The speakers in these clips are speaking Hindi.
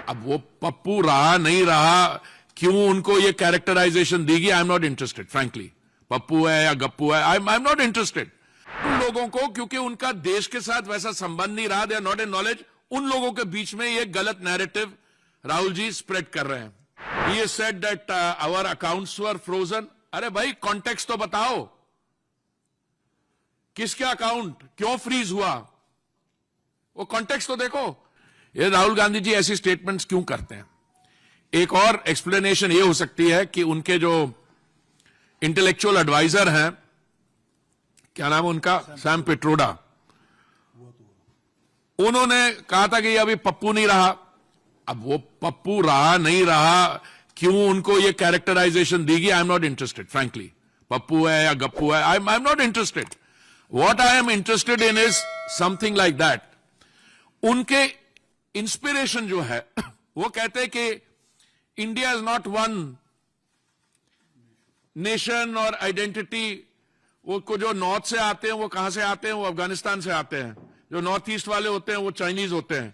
अब वो पप्पू रहा नहीं रहा, क्यों उनको ये कैरेक्टराइजेशन दी गई, I am not interested frankly. Pappu है या गप्पू है, आई एम नॉट इंटरेस्टेड। उन लोगों को, क्योंकि उनका देश के साथ वैसा संबंध नहीं रहा, they are not in knowledge, उन लोगों के बीच में ये गलत नैरेटिव राहुल जी स्प्रेड कर रहे हैं। He said that our accounts were frozen. अरे भाई कॉन्टेक्स्ट तो बताओ, किसके अकाउंट क्यों फ्रीज हुआ, वो कॉन्टेक्स्ट तो देखो। ये राहुल गांधी जी ऐसी स्टेटमेंट्स क्यों करते हैं? एक और एक्सप्लेनेशन ये हो सकती है कि उनके जो इंटेलेक्चुअल एडवाइजर हैं, क्या नाम है उनका, सैम पिट्रोडा, उन्होंने कहा था कि अभी पप्पू नहीं रहा। अब वो पप्पू रहा नहीं रहा, क्यों उनको ये कैरेक्टराइजेशन दी गई, I am not interested frankly. Pappu है या गप्पू है, I am not interested. What I am interested in is something like that. उनके इंस्पिरेशन जो है वो कहते हैं कि India is not one nation और आइडेंटिटी। वो को जो नॉर्थ से आते हैं वो कहां से आते हैं, वो अफगानिस्तान से आते हैं। जो नॉर्थ ईस्ट वाले होते हैं वो चाइनीज होते हैं।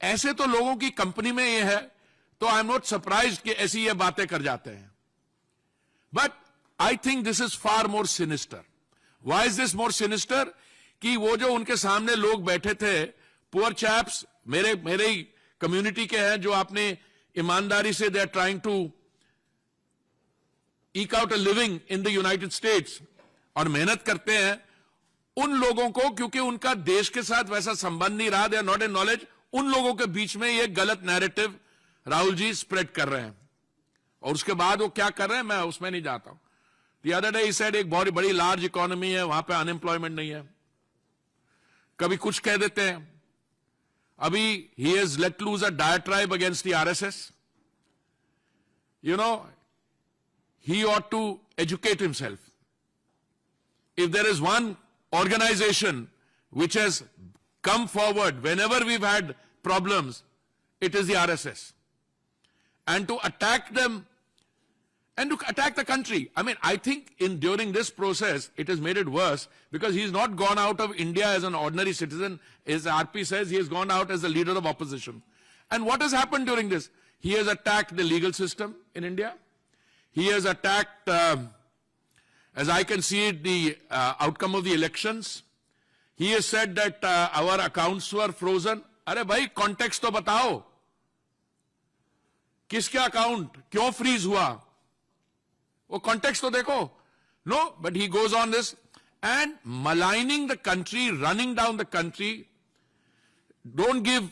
ऐसे तो लोगों की कंपनी में ये है, तो आई एम नॉट सरप्राइज्ड कि ऐसी ये बातें कर जाते हैं। But I think this is far more sinister. Why is this more sinister? कि वो जो उनके सामने लोग बैठे थे, पुअर चैप्स, मेरे ही कम्युनिटी के हैं, जो आपने ईमानदारी से they are trying to eke out a living in the United States और मेहनत करते हैं, उन लोगों को, क्योंकि उनका देश के साथ वैसा संबंध नहीं रहा, they are not in knowledge, उन लोगों के बीच में ये गलत नैरेटिव राहुल जी स्प्रेड कर रहे हैं। और उसके बाद वो क्या कर रहे हैं मैं उसमें नहीं जाता हूं। The other day he said एक बहुत बड़ी लार्ज इकोनॉमी है, वहां पे अनएम्प्लॉयमेंट नहीं है। कभी कुछ कह देते हैं। अभी ही has let loose a diatribe against the RSS. You know, he ought to educate himself. If there is one organization which has come forward whenever we've had problems, it is the RSS. And to attack them and to attack the country. I mean, I think during this process, it has made it worse because he's not gone out of India as an ordinary citizen. As RP says, he has gone out as the leader of opposition. And what has happened during this? He has attacked the legal system in India. He has attacked, as I can see it, the outcome of the elections. He has said that our accounts were frozen. अरे भाई कॉन्टेक्स्ट तो बताओ, किसके अकाउंट क्यों फ्रीज हुआ, वो कॉन्टेक्स्ट तो देखो। No, but he goes on this and maligning the country, running down the country. Don't give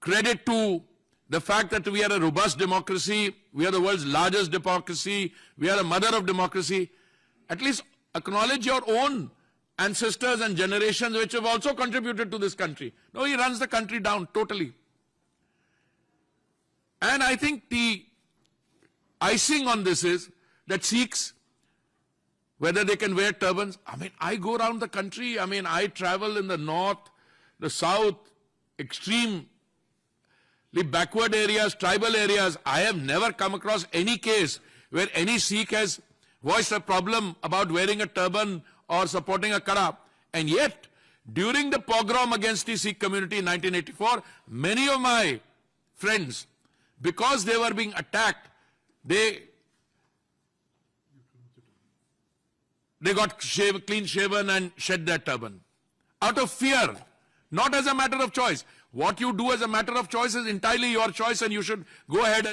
credit to the fact that we are a robust democracy, we are the world's largest democracy, we are a mother of democracy. At least acknowledge your own ancestors and generations which have also contributed to this country. No, he runs the country down totally. And I think the icing on this is that Sikhs, whether they can wear turbans. I mean, I go around the country, I mean, I travel in the north, the south, extreme the backward areas, tribal areas. I have never come across any case where any Sikh has voiced a problem about wearing a turban or supporting a kara. And yet, during the pogrom against the Sikh community in 1984, many of my friends, because they were being attacked, they got clean shaven and shed their turban. Out of fear, not as a matter of choice. What you do as a matter of choice is entirely your choice, and you should go ahead and